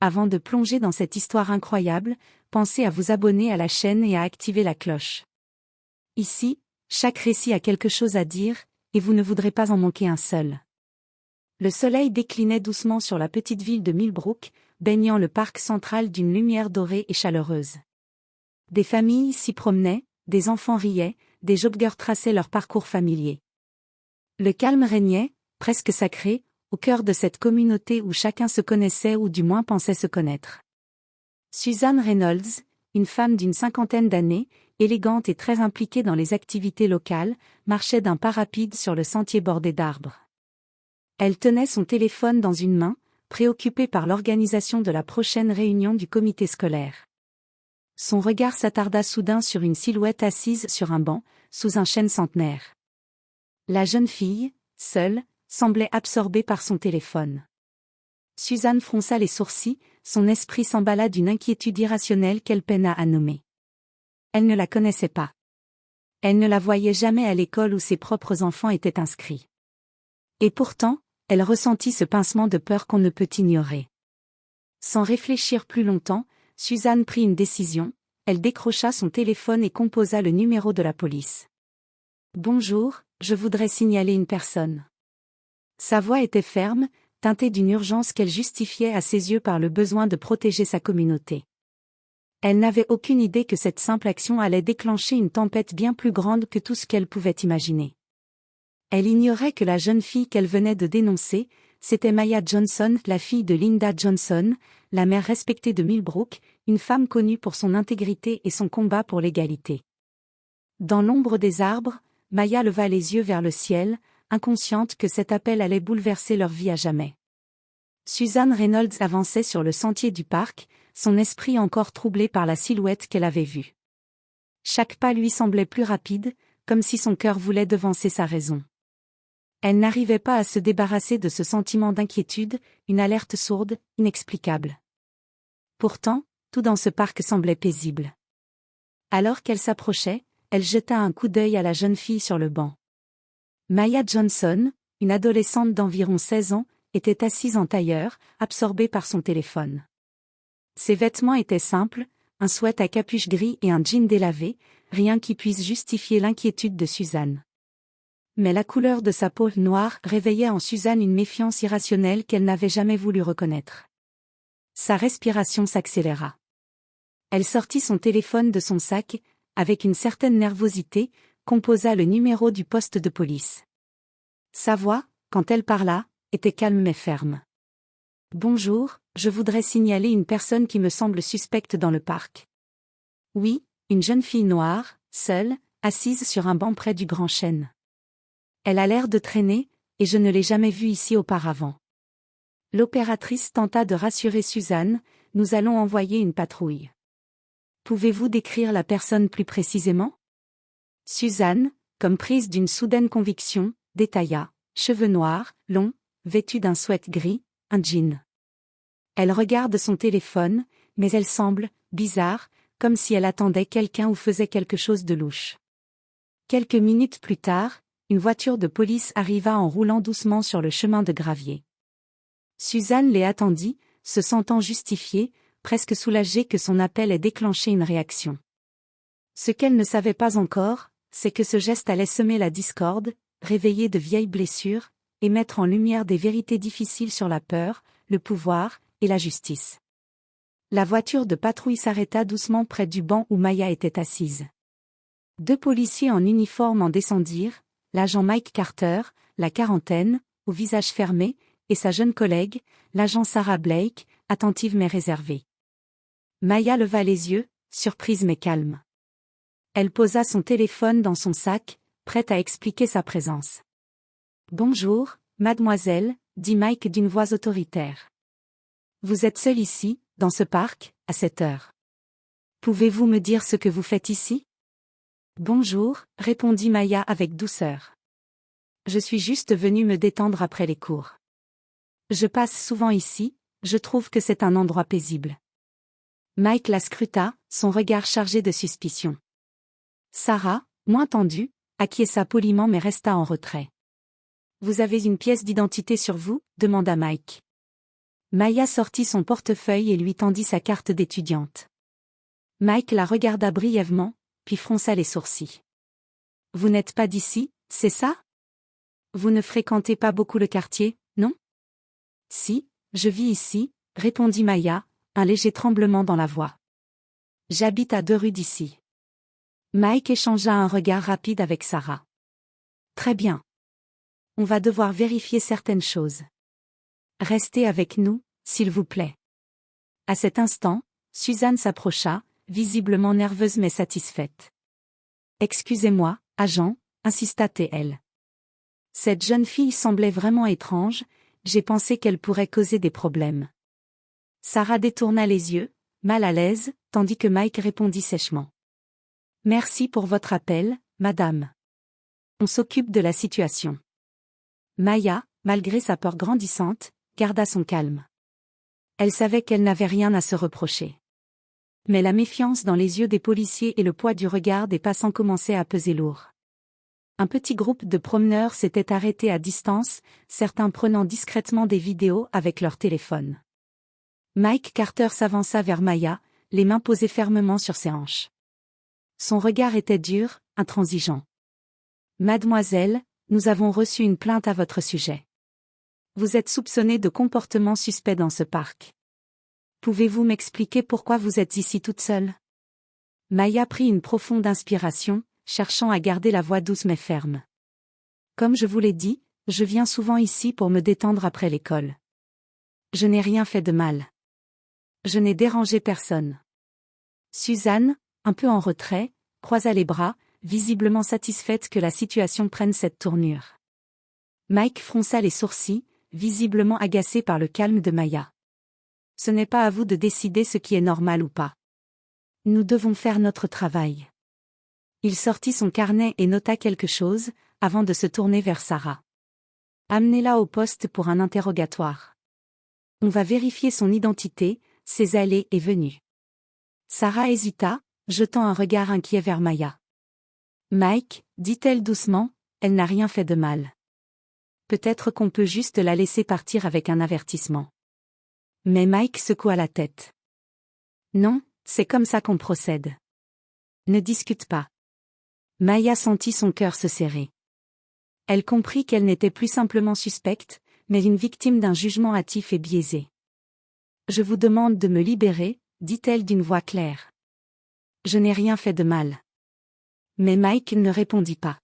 avant de plonger dans cette histoire incroyable, pensez à vous abonner à la chaîne et à activer la cloche. Ici, chaque récit a quelque chose à dire, et vous ne voudrez pas en manquer un seul. Le soleil déclinait doucement sur la petite ville de Millbrook, baignant le parc central d'une lumière dorée et chaleureuse. Des familles s'y promenaient, des enfants riaient, des joggeurs traçaient leur parcours familier. Le calme régnait, presque sacré, au cœur de cette communauté où chacun se connaissait ou du moins pensait se connaître. Suzanne Reynolds, une femme d'une cinquantaine d'années, élégante et très impliquée dans les activités locales, marchait d'un pas rapide sur le sentier bordé d'arbres. Elle tenait son téléphone dans une main, préoccupée par l'organisation de la prochaine réunion du comité scolaire. Son regard s'attarda soudain sur une silhouette assise sur un banc, sous un chêne centenaire. La jeune fille, seule, semblait absorbée par son téléphone. Suzanne fronça les sourcils, son esprit s'emballa d'une inquiétude irrationnelle qu'elle peina à nommer. Elle ne la connaissait pas. Elle ne la voyait jamais à l'école où ses propres enfants étaient inscrits. Et pourtant, elle ressentit ce pincement de peur qu'on ne peut ignorer. Sans réfléchir plus longtemps, Suzanne prit une décision, elle décrocha son téléphone et composa le numéro de la police. « Bonjour, je voudrais signaler une personne. » Sa voix était ferme, teintée d'une urgence qu'elle justifiait à ses yeux par le besoin de protéger sa communauté. Elle n'avait aucune idée que cette simple action allait déclencher une tempête bien plus grande que tout ce qu'elle pouvait imaginer. Elle ignorait que la jeune fille qu'elle venait de dénoncer, c'était Maya Johnson, la fille de Linda Johnson, la mère respectée de Millbrook, une femme connue pour son intégrité et son combat pour l'égalité. Dans l'ombre des arbres, Maya leva les yeux vers le ciel, inconsciente que cet appel allait bouleverser leur vie à jamais. Suzanne Reynolds avançait sur le sentier du parc, son esprit encore troublé par la silhouette qu'elle avait vue. Chaque pas lui semblait plus rapide, comme si son cœur voulait devancer sa raison. Elle n'arrivait pas à se débarrasser de ce sentiment d'inquiétude, une alerte sourde, inexplicable. Pourtant, tout dans ce parc semblait paisible. Alors qu'elle s'approchait, elle jeta un coup d'œil à la jeune fille sur le banc. Maya Johnson, une adolescente d'environ 16 ans, était assise en tailleur, absorbée par son téléphone. Ses vêtements étaient simples, un sweat à capuche gris et un jean délavé, rien qui puisse justifier l'inquiétude de Suzanne. Mais la couleur de sa peau noire réveillait en Suzanne une méfiance irrationnelle qu'elle n'avait jamais voulu reconnaître. Sa respiration s'accéléra. Elle sortit son téléphone de son sac, avec une certaine nervosité, composa le numéro du poste de police. Sa voix, quand elle parla, était calme mais ferme. « Bonjour, je voudrais signaler une personne qui me semble suspecte dans le parc. » Oui, une jeune fille noire, seule, assise sur un banc près du grand chêne. Elle a l'air de traîner, et je ne l'ai jamais vue ici auparavant. L'opératrice tenta de rassurer Suzanne, « Nous allons envoyer une patrouille. » Pouvez-vous décrire la personne plus précisément ? Suzanne, comme prise d'une soudaine conviction, détailla, cheveux noirs, longs, vêtue d'un sweat gris, un jean. Elle regarde son téléphone, mais elle semble, bizarre, comme si elle attendait quelqu'un ou faisait quelque chose de louche. Quelques minutes plus tard, une voiture de police arriva en roulant doucement sur le chemin de gravier. Suzanne les attendit, se sentant justifiée, presque soulagée que son appel ait déclenché une réaction. Ce qu'elle ne savait pas encore, c'est que ce geste allait semer la discorde, réveiller de vieilles blessures, et mettre en lumière des vérités difficiles sur la peur, le pouvoir, et la justice. La voiture de patrouille s'arrêta doucement près du banc où Maya était assise. 2 policiers en uniforme en descendirent, l'agent Mike Carter, la quarantaine, au visage fermé, et sa jeune collègue, l'agent Sarah Blake, attentive mais réservée. Maya leva les yeux, surprise mais calme. Elle posa son téléphone dans son sac, prête à expliquer sa présence. « Bonjour, mademoiselle, » dit Mike d'une voix autoritaire. « Vous êtes seule ici, dans ce parc, à cette heure. Pouvez-vous me dire ce que vous faites ici ? » « Bonjour, » répondit Maya avec douceur. « Je suis juste venue me détendre après les cours. Je passe souvent ici, je trouve que c'est un endroit paisible. » Mike la scruta, son regard chargé de suspicion. Sarah, moins tendue, acquiesça poliment mais resta en retrait. « Vous avez une pièce d'identité sur vous ? » demanda Mike. Maya sortit son portefeuille et lui tendit sa carte d'étudiante. Mike la regarda brièvement, puis fronça les sourcils. Vous n'êtes pas d'ici, c'est ça? Vous ne fréquentez pas beaucoup le quartier, non? Si, je vis ici, répondit Maya, un léger tremblement dans la voix. J'habite à 2 rues d'ici. Mike échangea un regard rapide avec Sarah. Très bien. On va devoir vérifier certaines choses. Restez avec nous, s'il vous plaît. À cet instant, Suzanne s'approcha, visiblement nerveuse mais satisfaite. Excusez-moi, agent, insista-t-elle. Cette jeune fille semblait vraiment étrange, j'ai pensé qu'elle pourrait causer des problèmes. Sarah détourna les yeux, mal à l'aise, tandis que Mike répondit sèchement. Merci pour votre appel, madame. On s'occupe de la situation. Maya, malgré sa peur grandissante, garda son calme. Elle savait qu'elle n'avait rien à se reprocher. Mais la méfiance dans les yeux des policiers et le poids du regard des passants commençaient à peser lourd. Un petit groupe de promeneurs s'était arrêté à distance, certains prenant discrètement des vidéos avec leur téléphone. Mike Carter s'avança vers Maya, les mains posées fermement sur ses hanches. Son regard était dur, intransigeant. « Mademoiselle, nous avons reçu une plainte à votre sujet. Vous êtes soupçonnée de comportement suspect dans ce parc. Pouvez-vous m'expliquer pourquoi vous êtes ici toute seule? » Maya prit une profonde inspiration, cherchant à garder la voix douce mais ferme. « Comme je vous l'ai dit, je viens souvent ici pour me détendre après l'école. Je n'ai rien fait de mal. Je n'ai dérangé personne. » Suzanne, un peu en retrait, croisa les bras, visiblement satisfaite que la situation prenne cette tournure. Mike fronça les sourcils, visiblement agacé par le calme de Maya. « Ce n'est pas à vous de décider ce qui est normal ou pas. Nous devons faire notre travail. » Il sortit son carnet et nota quelque chose, avant de se tourner vers Sarah. « Amenez-la au poste pour un interrogatoire. On va vérifier son identité, ses allées et venues. » Sarah hésita, jetant un regard inquiet vers Maya. « Mike, dit-elle doucement, elle n'a rien fait de mal. Peut-être qu'on peut juste la laisser partir avec un avertissement. » Mais Mike secoua la tête. « Non, c'est comme ça qu'on procède. Ne discute pas. » Maya sentit son cœur se serrer. Elle comprit qu'elle n'était plus simplement suspecte, mais une victime d'un jugement hâtif et biaisé. « Je vous demande de me libérer, dit-elle d'une voix claire. Je n'ai rien fait de mal. » Mais Mike ne répondit pas.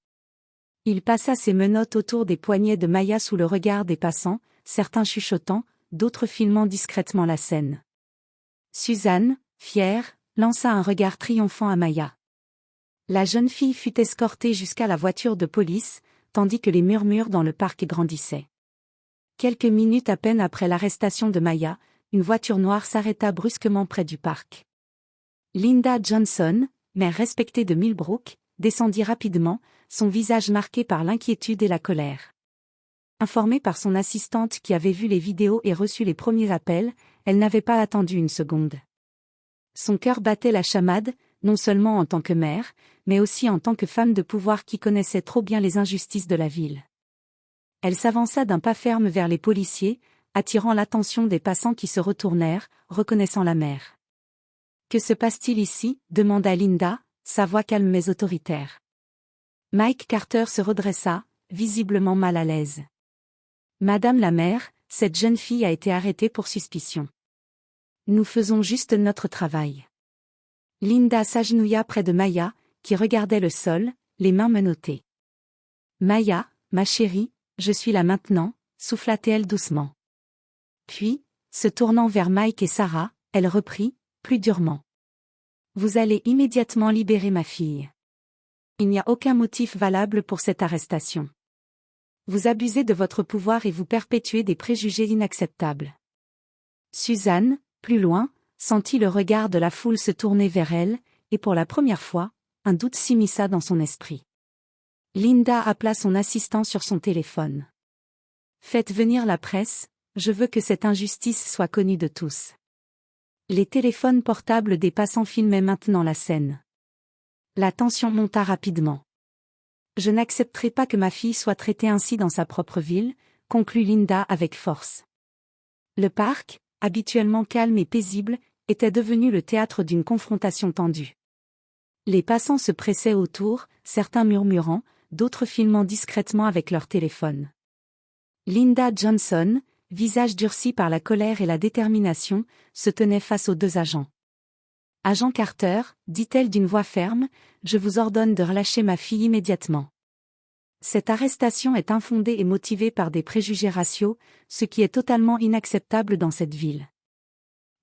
Il passa ses menottes autour des poignets de Maya sous le regard des passants, certains chuchotant, d'autres filmant discrètement la scène. Suzanne, fière, lança un regard triomphant à Maya. La jeune fille fut escortée jusqu'à la voiture de police, tandis que les murmures dans le parc grandissaient. Quelques minutes à peine après l'arrestation de Maya, une voiture noire s'arrêta brusquement près du parc. Linda Johnson, mère respectée de Millbrook, descendit rapidement, son visage marqué par l'inquiétude et la colère. Informée par son assistante qui avait vu les vidéos et reçu les premiers appels, elle n'avait pas attendu une seconde. Son cœur battait la chamade, non seulement en tant que mère, mais aussi en tant que femme de pouvoir qui connaissait trop bien les injustices de la ville. Elle s'avança d'un pas ferme vers les policiers, attirant l'attention des passants qui se retournèrent, reconnaissant la mère. « Que se passe-t-il ici ?» demanda Linda, sa voix calme mais autoritaire. Mike Carter se redressa, visiblement mal à l'aise. « Madame la mère, cette jeune fille a été arrêtée pour suspicion. Nous faisons juste notre travail. » Linda s'agenouilla près de Maya, qui regardait le sol, les mains menottées. « Maya, ma chérie, je suis là maintenant, » souffla-t-elle doucement. Puis, se tournant vers Mike et Sarah, elle reprit, plus durement. « Vous allez immédiatement libérer ma fille. Il n'y a aucun motif valable pour cette arrestation. Vous abusez de votre pouvoir et vous perpétuez des préjugés inacceptables. » Suzanne, plus loin, sentit le regard de la foule se tourner vers elle, et pour la première fois, un doute s'immisça dans son esprit. Linda appela son assistant sur son téléphone. « Faites venir la presse, je veux que cette injustice soit connue de tous. » Les téléphones portables des passants filmaient maintenant la scène. La tension monta rapidement. « Je n'accepterai pas que ma fille soit traitée ainsi dans sa propre ville, » conclut Linda avec force. Le parc, habituellement calme et paisible, était devenu le théâtre d'une confrontation tendue. Les passants se pressaient autour, certains murmurant, d'autres filmant discrètement avec leur téléphone. Linda Johnson, visage durci par la colère et la détermination, se tenait face aux deux agents. « Agent Carter, dit-elle d'une voix ferme, je vous ordonne de relâcher ma fille immédiatement. Cette arrestation est infondée et motivée par des préjugés raciaux, ce qui est totalement inacceptable dans cette ville. »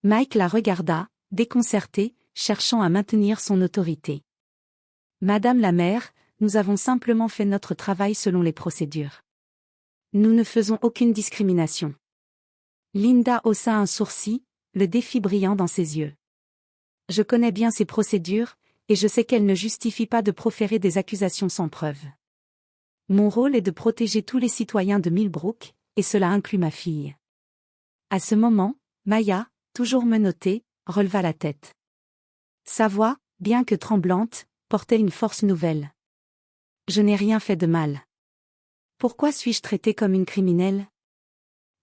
Mike la regarda, déconcerté, cherchant à maintenir son autorité. « Madame la maire, nous avons simplement fait notre travail selon les procédures. Nous ne faisons aucune discrimination. » Linda haussa un sourcil, le défi brillant dans ses yeux. « Je connais bien ces procédures, et je sais qu'elles ne justifient pas de proférer des accusations sans preuve. Mon rôle est de protéger tous les citoyens de Millbrook, et cela inclut ma fille. » À ce moment, Maya, toujours menottée, releva la tête. Sa voix, bien que tremblante, portait une force nouvelle. « Je n'ai rien fait de mal. Pourquoi suis-je traitée comme une criminelle?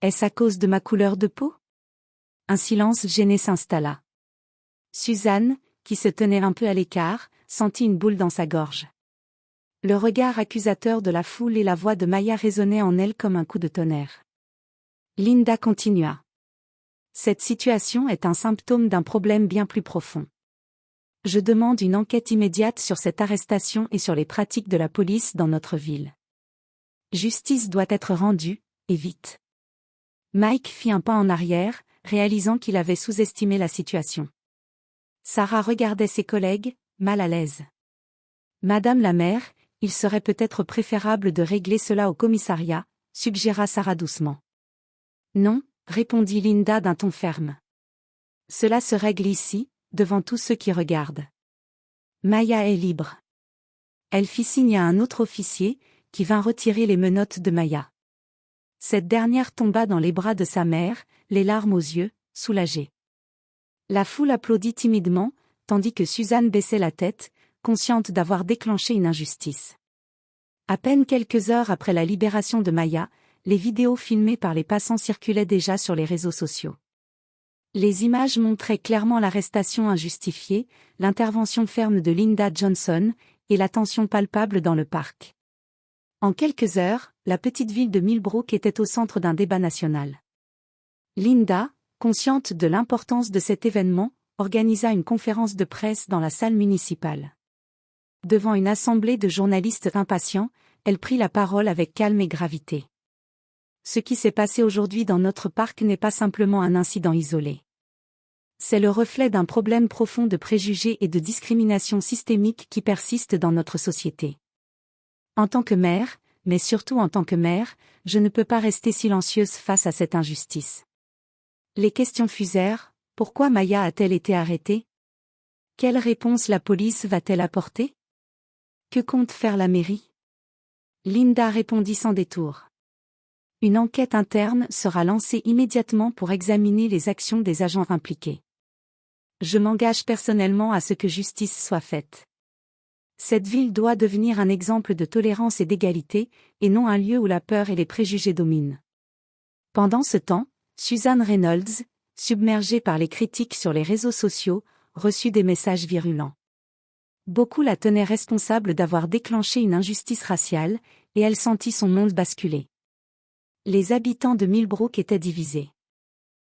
Est-ce à cause de ma couleur de peau? » Un silence gêné s'installa. Suzanne, qui se tenait un peu à l'écart, sentit une boule dans sa gorge. Le regard accusateur de la foule et la voix de Maya résonnaient en elle comme un coup de tonnerre. Linda continua. « Cette situation est un symptôme d'un problème bien plus profond. Je demande une enquête immédiate sur cette arrestation et sur les pratiques de la police dans notre ville. Justice doit être rendue, et vite. » Mike fit un pas en arrière, réalisant qu'il avait sous-estimé la situation. Sarah regardait ses collègues, mal à l'aise. « Madame la maire, il serait peut-être préférable de régler cela au commissariat, suggéra Sarah doucement. « Non, » répondit Linda d'un ton ferme. « Cela se règle ici, devant tous ceux qui regardent. Maya est libre. » Elle fit signe à un autre officier, qui vint retirer les menottes de Maya. Cette dernière tomba dans les bras de sa mère, les larmes aux yeux, soulagée. La foule applaudit timidement, tandis que Suzanne baissait la tête, consciente d'avoir déclenché une injustice. À peine quelques heures après la libération de Maya, les vidéos filmées par les passants circulaient déjà sur les réseaux sociaux. Les images montraient clairement l'arrestation injustifiée, l'intervention ferme de Linda Johnson, et la tension palpable dans le parc. En quelques heures, la petite ville de Millbrook était au centre d'un débat national. Linda, consciente de l'importance de cet événement, organisa une conférence de presse dans la salle municipale. Devant une assemblée de journalistes impatients, elle prit la parole avec calme et gravité. Ce qui s'est passé aujourd'hui dans notre parc n'est pas simplement un incident isolé. C'est le reflet d'un problème profond de préjugés et de discrimination systémique qui persiste dans notre société. En tant que mère, mais surtout en tant que mère, je ne peux pas rester silencieuse face à cette injustice. Les questions fusèrent. Pourquoi Maya a-t-elle été arrêtée? Quelle réponse la police va-t-elle apporter? Que compte faire la mairie? Linda répondit sans détour. Une enquête interne sera lancée immédiatement pour examiner les actions des agents impliqués. Je m'engage personnellement à ce que justice soit faite. Cette ville doit devenir un exemple de tolérance et d'égalité, et non un lieu où la peur et les préjugés dominent. Pendant ce temps, Suzanne Reynolds, submergée par les critiques sur les réseaux sociaux, reçut des messages virulents. Beaucoup la tenaient responsable d'avoir déclenché une injustice raciale, et elle sentit son monde basculer. Les habitants de Millbrook étaient divisés.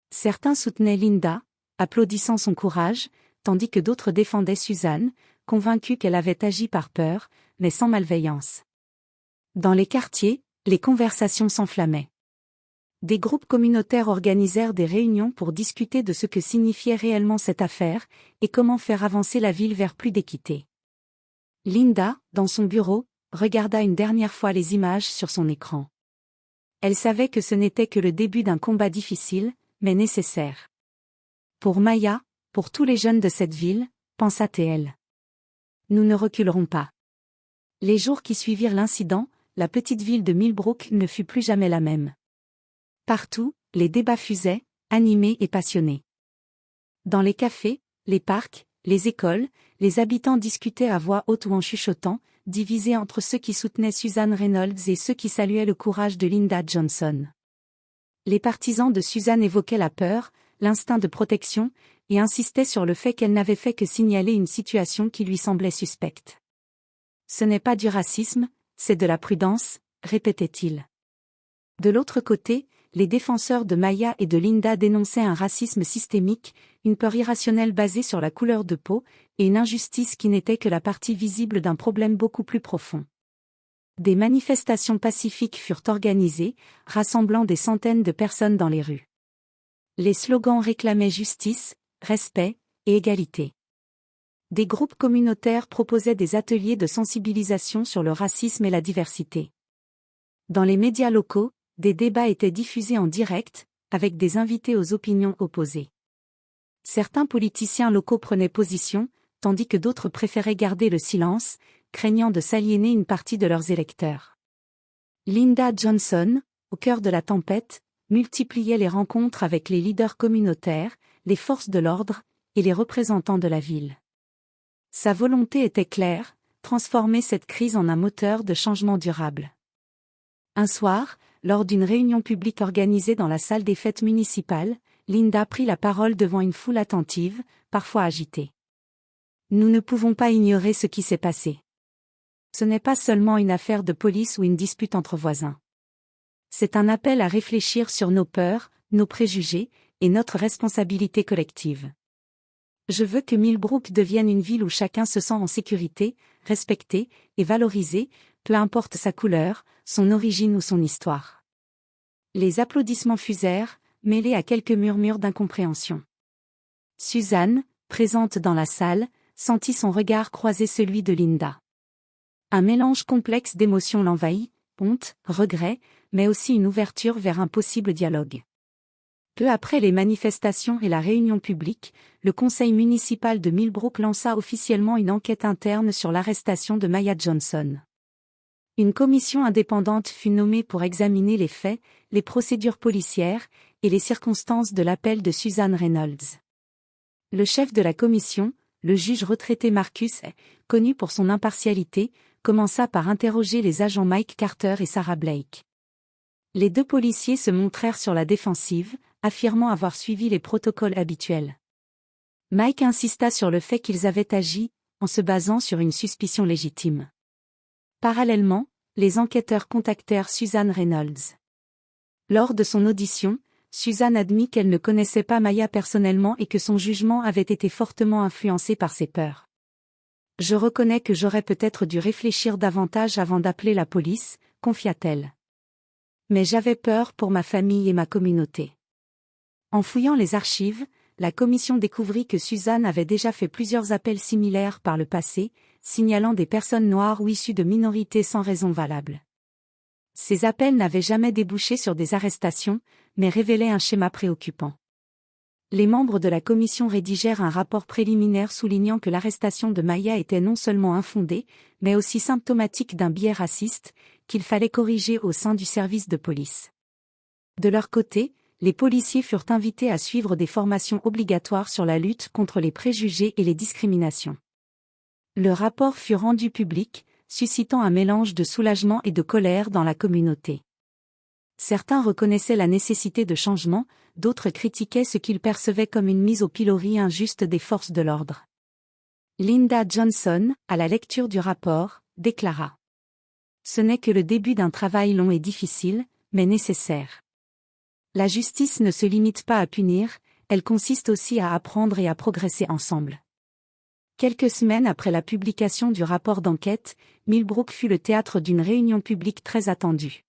Certains soutenaient Linda, applaudissant son courage, tandis que d'autres défendaient Suzanne, convaincus qu'elle avait agi par peur, mais sans malveillance. Dans les quartiers, les conversations s'enflammaient. Des groupes communautaires organisèrent des réunions pour discuter de ce que signifiait réellement cette affaire, et comment faire avancer la ville vers plus d'équité. Linda, dans son bureau, regarda une dernière fois les images sur son écran. Elle savait que ce n'était que le début d'un combat difficile, mais nécessaire. Pour Maya, pour tous les jeunes de cette ville, pensa-t-elle. Nous ne reculerons pas. Les jours qui suivirent l'incident, la petite ville de Millbrook ne fut plus jamais la même. Partout, les débats fusaient, animés et passionnés. Dans les cafés, les parcs, les écoles, les habitants discutaient à voix haute ou en chuchotant, divisés entre ceux qui soutenaient Suzanne Reynolds et ceux qui saluaient le courage de Linda Johnson. Les partisans de Suzanne évoquaient la peur, l'instinct de protection, et insistaient sur le fait qu'elle n'avait fait que signaler une situation qui lui semblait suspecte. Ce n'est pas du racisme, c'est de la prudence, répétait-il. De l'autre côté, les défenseurs de Maya et de Linda dénonçaient un racisme systémique, une peur irrationnelle basée sur la couleur de peau, et une injustice qui n'était que la partie visible d'un problème beaucoup plus profond. Des manifestations pacifiques furent organisées, rassemblant des centaines de personnes dans les rues. Les slogans réclamaient justice, respect et égalité. Des groupes communautaires proposaient des ateliers de sensibilisation sur le racisme et la diversité. Dans les médias locaux, des débats étaient diffusés en direct, avec des invités aux opinions opposées. Certains politiciens locaux prenaient position, tandis que d'autres préféraient garder le silence, craignant de s'aliéner une partie de leurs électeurs. Linda Johnson, au cœur de la tempête, multipliait les rencontres avec les leaders communautaires, les forces de l'ordre, et les représentants de la ville. Sa volonté était claire, transformer cette crise en un moteur de changement durable. Un soir, lors d'une réunion publique organisée dans la salle des fêtes municipales, Linda prit la parole devant une foule attentive, parfois agitée. Nous ne pouvons pas ignorer ce qui s'est passé. Ce n'est pas seulement une affaire de police ou une dispute entre voisins. C'est un appel à réfléchir sur nos peurs, nos préjugés, et notre responsabilité collective. Je veux que Millbrook devienne une ville où chacun se sent en sécurité, respecté et valorisé, peu importe sa couleur, son origine ou son histoire. Les applaudissements fusèrent, mêlés à quelques murmures d'incompréhension. Suzanne, présente dans la salle, sentit son regard croiser celui de Linda. Un mélange complexe d'émotions l'envahit, honte, regret, mais aussi une ouverture vers un possible dialogue. Peu après les manifestations et la réunion publique, le conseil municipal de Millbrook lança officiellement une enquête interne sur l'arrestation de Maya Johnson. Une commission indépendante fut nommée pour examiner les faits, les procédures policières et les circonstances de l'appel de Suzanne Reynolds. Le chef de la commission, le juge retraité Marcus, connu pour son impartialité, commença par interroger les agents Mike Carter et Sarah Blake. Les deux policiers se montrèrent sur la défensive, affirmant avoir suivi les protocoles habituels. Mike insista sur le fait qu'ils avaient agi, en se basant sur une suspicion légitime. Parallèlement, les enquêteurs contactèrent Suzanne Reynolds. Lors de son audition, Suzanne admit qu'elle ne connaissait pas Maya personnellement et que son jugement avait été fortement influencé par ses peurs. « Je reconnais que j'aurais peut-être dû réfléchir davantage avant d'appeler la police », confia-t-elle. Mais j'avais peur pour ma famille et ma communauté. En fouillant les archives, la commission découvrit que Suzanne avait déjà fait plusieurs appels similaires par le passé, signalant des personnes noires ou issues de minorités sans raison valable. Ces appels n'avaient jamais débouché sur des arrestations, mais révélaient un schéma préoccupant. Les membres de la commission rédigèrent un rapport préliminaire soulignant que l'arrestation de Maya était non seulement infondée, mais aussi symptomatique d'un biais raciste, qu'il fallait corriger au sein du service de police. De leur côté, les policiers furent invités à suivre des formations obligatoires sur la lutte contre les préjugés et les discriminations. Le rapport fut rendu public, suscitant un mélange de soulagement et de colère dans la communauté. Certains reconnaissaient la nécessité de changement, d'autres critiquaient ce qu'ils percevaient comme une mise au pilori injuste des forces de l'ordre. Linda Johnson, à la lecture du rapport, déclara : « Ce n'est que le début d'un travail long et difficile, mais nécessaire. La justice ne se limite pas à punir, elle consiste aussi à apprendre et à progresser ensemble. » Quelques semaines après la publication du rapport d'enquête, Millbrook fut le théâtre d'une réunion publique très attendue.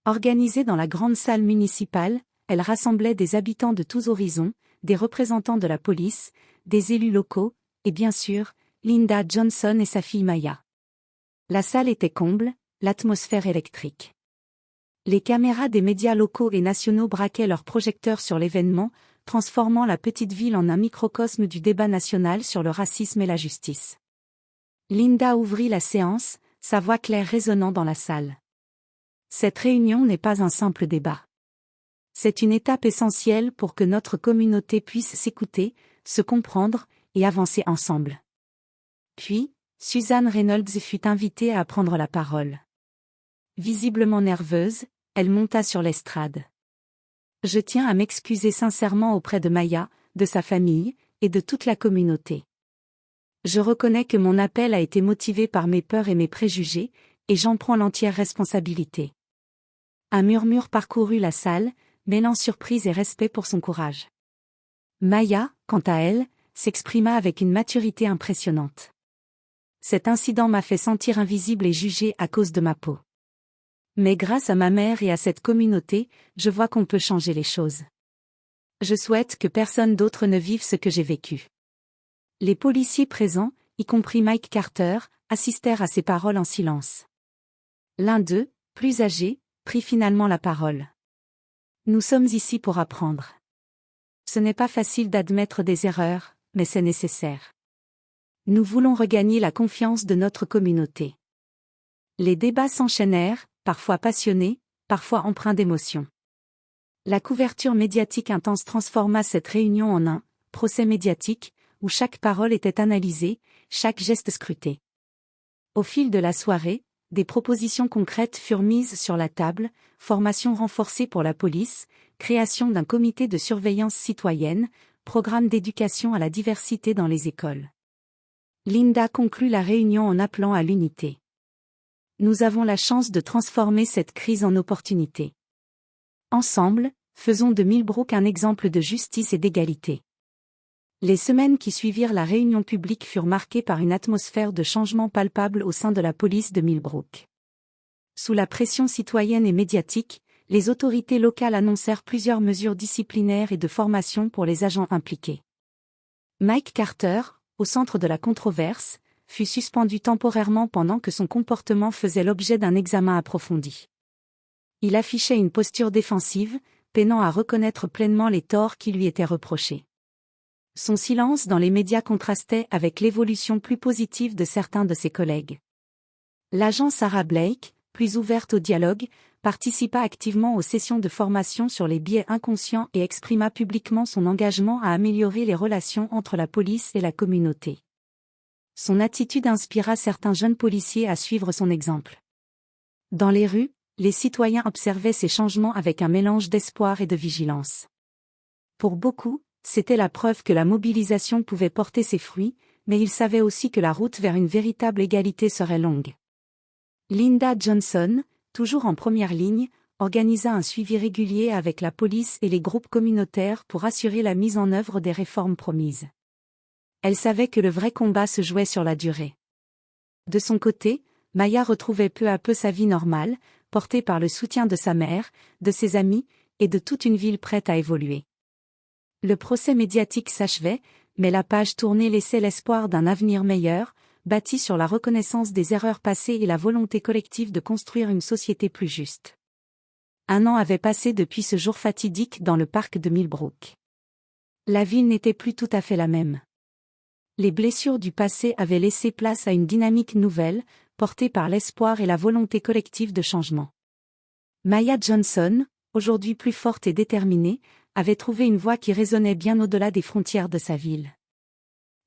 Organisée dans la grande salle municipale, elle rassemblait des habitants de tous horizons, des représentants de la police, des élus locaux, et bien sûr, Linda Johnson et sa fille Maya. La salle était comble, l'atmosphère électrique. Les caméras des médias locaux et nationaux braquaient leurs projecteurs sur l'événement, transformant la petite ville en un microcosme du débat national sur le racisme et la justice. Linda ouvrit la séance, sa voix claire résonnant dans la salle. Cette réunion n'est pas un simple débat. C'est une étape essentielle pour que notre communauté puisse s'écouter, se comprendre et avancer ensemble. Puis, Suzanne Reynolds fut invitée à prendre la parole. Visiblement nerveuse, elle monta sur l'estrade. Je tiens à m'excuser sincèrement auprès de Maya, de sa famille, et de toute la communauté. Je reconnais que mon appel a été motivé par mes peurs et mes préjugés, et j'en prends l'entière responsabilité. Un murmure parcourut la salle, mêlant surprise et respect pour son courage. Maya, quant à elle, s'exprima avec une maturité impressionnante. Cet incident m'a fait sentir invisible et jugée à cause de ma peau. Mais grâce à ma mère et à cette communauté, je vois qu'on peut changer les choses. Je souhaite que personne d'autre ne vive ce que j'ai vécu. Les policiers présents, y compris Mike Carter, assistèrent à ces paroles en silence. L'un d'eux, plus âgé, prit finalement la parole. Nous sommes ici pour apprendre. Ce n'est pas facile d'admettre des erreurs, mais c'est nécessaire. Nous voulons regagner la confiance de notre communauté. Les débats s'enchaînèrent, parfois passionnés, parfois empreints d'émotion. La couverture médiatique intense transforma cette réunion en un procès médiatique, où chaque parole était analysée, chaque geste scruté. Au fil de la soirée, des propositions concrètes furent mises sur la table, formation renforcée pour la police, création d'un comité de surveillance citoyenne, programme d'éducation à la diversité dans les écoles. Linda conclut la réunion en appelant à l'unité. Nous avons la chance de transformer cette crise en opportunité. Ensemble, faisons de Millbrook un exemple de justice et d'égalité. Les semaines qui suivirent la réunion publique furent marquées par une atmosphère de changement palpable au sein de la police de Millbrook. Sous la pression citoyenne et médiatique, les autorités locales annoncèrent plusieurs mesures disciplinaires et de formation pour les agents impliqués. Mike Carter, au centre de la controverse, fut suspendu temporairement pendant que son comportement faisait l'objet d'un examen approfondi. Il affichait une posture défensive, peinant à reconnaître pleinement les torts qui lui étaient reprochés. Son silence dans les médias contrastait avec l'évolution plus positive de certains de ses collègues. L'agent Sarah Blake, plus ouverte au dialogue, participa activement aux sessions de formation sur les biais inconscients et exprima publiquement son engagement à améliorer les relations entre la police et la communauté. Son attitude inspira certains jeunes policiers à suivre son exemple. Dans les rues, les citoyens observaient ces changements avec un mélange d'espoir et de vigilance. Pour beaucoup, c'était la preuve que la mobilisation pouvait porter ses fruits, mais ils savaient aussi que la route vers une véritable égalité serait longue. Linda Johnson, toujours en première ligne, organisa un suivi régulier avec la police et les groupes communautaires pour assurer la mise en œuvre des réformes promises. Elle savait que le vrai combat se jouait sur la durée. De son côté, Maya retrouvait peu à peu sa vie normale, portée par le soutien de sa mère, de ses amis, et de toute une ville prête à évoluer. Le procès médiatique s'achevait, mais la page tournée laissait l'espoir d'un avenir meilleur, bâti sur la reconnaissance des erreurs passées et la volonté collective de construire une société plus juste. 1 an avait passé depuis ce jour fatidique dans le parc de Millbrook. La ville n'était plus tout à fait la même. Les blessures du passé avaient laissé place à une dynamique nouvelle, portée par l'espoir et la volonté collective de changement. Maya Johnson, aujourd'hui plus forte et déterminée, avait trouvé une voix qui résonnait bien au-delà des frontières de sa ville.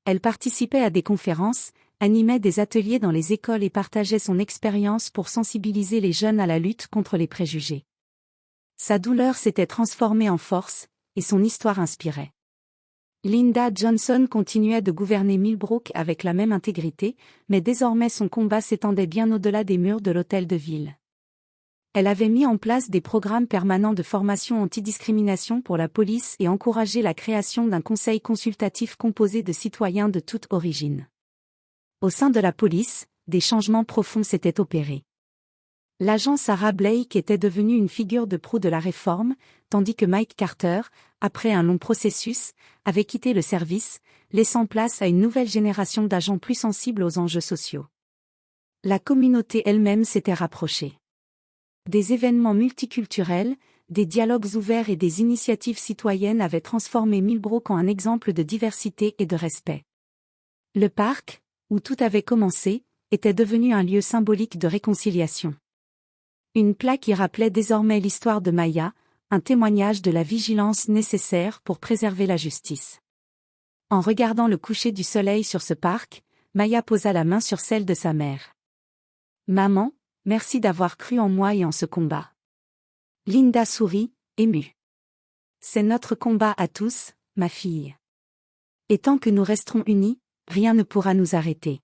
Elle participait à des conférences, animait des ateliers dans les écoles et partageait son expérience pour sensibiliser les jeunes à la lutte contre les préjugés. Sa douleur s'était transformée en force, et son histoire inspirait. Linda Johnson continuait de gouverner Millbrook avec la même intégrité, mais désormais son combat s'étendait bien au-delà des murs de l'hôtel de ville. Elle avait mis en place des programmes permanents de formation antidiscrimination pour la police et encouragé la création d'un conseil consultatif composé de citoyens de toute origine. Au sein de la police, des changements profonds s'étaient opérés. L'agent Sarah Blake était devenue une figure de proue de la réforme, tandis que Mike Carter, après un long processus, avait quitté le service, laissant place à une nouvelle génération d'agents plus sensibles aux enjeux sociaux. La communauté elle-même s'était rapprochée. Des événements multiculturels, des dialogues ouverts et des initiatives citoyennes avaient transformé Millbrook en un exemple de diversité et de respect. Le parc, où tout avait commencé, était devenu un lieu symbolique de réconciliation. Une plaque y rappelait désormais l'histoire de Maya, un témoignage de la vigilance nécessaire pour préserver la justice. En regardant le coucher du soleil sur ce parc, Maya posa la main sur celle de sa mère. « Maman, merci d'avoir cru en moi et en ce combat. » Linda sourit, émue. C'est notre combat à tous, ma fille. Et tant que nous resterons unis, rien ne pourra nous arrêter.